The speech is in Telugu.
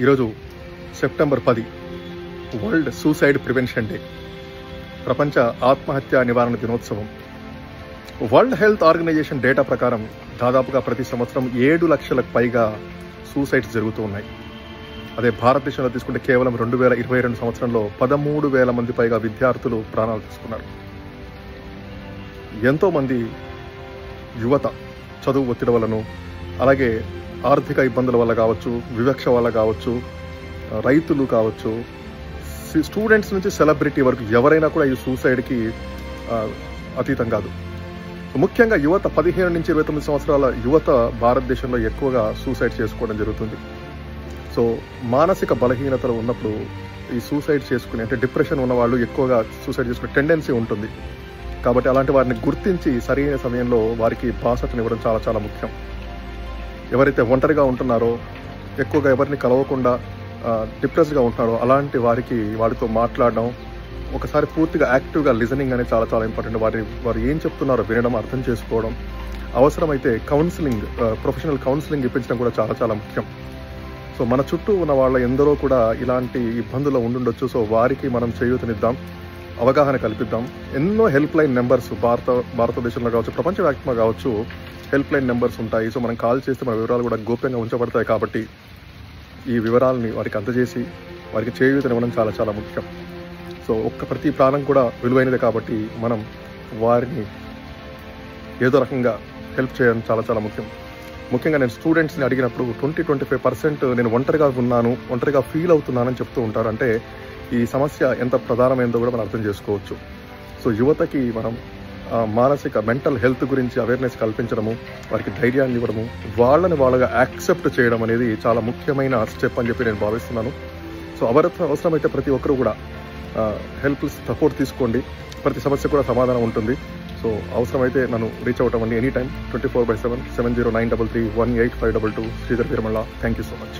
ఈరోజు September 10 world suicide prevention day, ప్రపంచ ఆత్మహత్య నివారణ దినోత్సవం. వరల్డ్ హెల్త్ ఆర్గనైజేషన్ డేటా ప్రకారం దాదాపుగా ప్రతి సంవత్సరం 7 లక్షలకు పైగా సూసైడ్స్ జరుగుతూ ఉన్నాయి. అదే భారతదేశంలో తీసుకుంటే కేవలం 2022 సంవత్సరంలో 13,000 మంది పైగా విద్యార్థులు ప్రాణాలు తీసుకున్నారు. ఎంతోమంది యువత చదువు ఒత్తిడి వల్లను, అలాగే ఆర్థిక ఇబ్బందుల వల్ల కావచ్చు, వివక్ష వల్ల కావచ్చు, రైతులు కావచ్చు, స్టూడెంట్స్ నుంచి సెలబ్రిటీ వరకు ఎవరైనా కూడా ఈ సూసైడ్కి అతీతం కాదు. ముఖ్యంగా యువత 15 నుంచి 29 సంవత్సరాల యువత భారతదేశంలో ఎక్కువగా సూసైడ్ చేసుకోవడం జరుగుతుంది. సో మానసిక బలహీనతలు ఉన్నప్పుడు ఈ సూసైడ్ చేసుకుని, అంటే డిప్రెషన్ ఉన్న వాళ్ళు ఎక్కువగా సూసైడ్ చేసుకునే టెండెన్సీ ఉంటుంది. కాబట్టి అలాంటి వారిని గుర్తించి సరైన సమయంలో వారికి బాసటనివ్వడం చాలా చాలా ముఖ్యం. ఎవరైతే ఒంటరిగా ఉంటున్నారో, ఎక్కువగా ఎవరిని కలవకుండా డిప్రెస్డ్గా ఉంటున్నారో అలాంటి వారికి వారితో మాట్లాడడం, ఒకసారి పూర్తిగా యాక్టివ్గా లిజనింగ్ అనేది చాలా చాలా ఇంపార్టెంట్. వారు ఏం చెప్తున్నారో వినడం, అర్థం చేసుకోవడం, అవసరమైతే కౌన్సిలింగ్, ప్రొఫెషనల్ కౌన్సిలింగ్ ఇప్పించడం కూడా చాలా చాలా ముఖ్యం. సో మన చుట్టూ ఉన్న వాళ్ళ ఎందరో కూడా ఇలాంటి ఇబ్బందుల్లో ఉండుండొచ్చు. సో వారికి మనం చేయూతనిద్దాం, అవగాహన కల్పిద్దాం. ఎన్నో హెల్ప్ లైన్ నెంబర్స్ భారతదేశంలో కావచ్చు, ప్రపంచవ్యాప్తంగా కావచ్చు హెల్ప్ లైన్ నెంబర్స్ ఉంటాయి. సో మనం కాల్ చేస్తే మన వివరాలు కూడా గోప్యంగా ఉంచబడతాయి. కాబట్టి ఈ వివరాలని వారికి అందజేసి వారికి చేయూతనివ్వడం చాలా చాలా ముఖ్యం. సో ప్రతి ప్రాణం కూడా విలువైనదే. కాబట్టి మనం వారిని ఏదో రకంగా హెల్ప్ చేయడం చాలా చాలా ముఖ్యం. ముఖ్యంగా నేను స్టూడెంట్స్ని అడిగినప్పుడు 20-25% నేను ఒంటరిగా ఫీల్ అవుతున్నానని చెప్తూ ఉంటారు. అంటే ఈ సమస్య ఎంత ప్రధానమైందో కూడా మనం అర్థం చేసుకోవచ్చు. సో యువతకి మనం మానసిక మెంటల్ హెల్త్ గురించి అవేర్నెస్ కల్పించడము, వారికి ధైర్యాన్ని ఇవ్వడము, వాళ్ళగా యాక్సెప్ట్ చేయడం అనేది చాలా ముఖ్యమైన స్టెప్ అని చెప్పి నేను భావిస్తున్నాను. సో అవసరమైతే ప్రతి ఒక్కరూ కూడా హెల్ప్ సపోర్ట్ తీసుకోండి. ప్రతి సమస్య కూడా సమాధానం ఉంటుంది. సో అవసరమైతే నన్ను రీచ్ అవుట్ అవ్వండి any time. 24/7 7093318522 Sridhar Veeramalla. Thank you so much.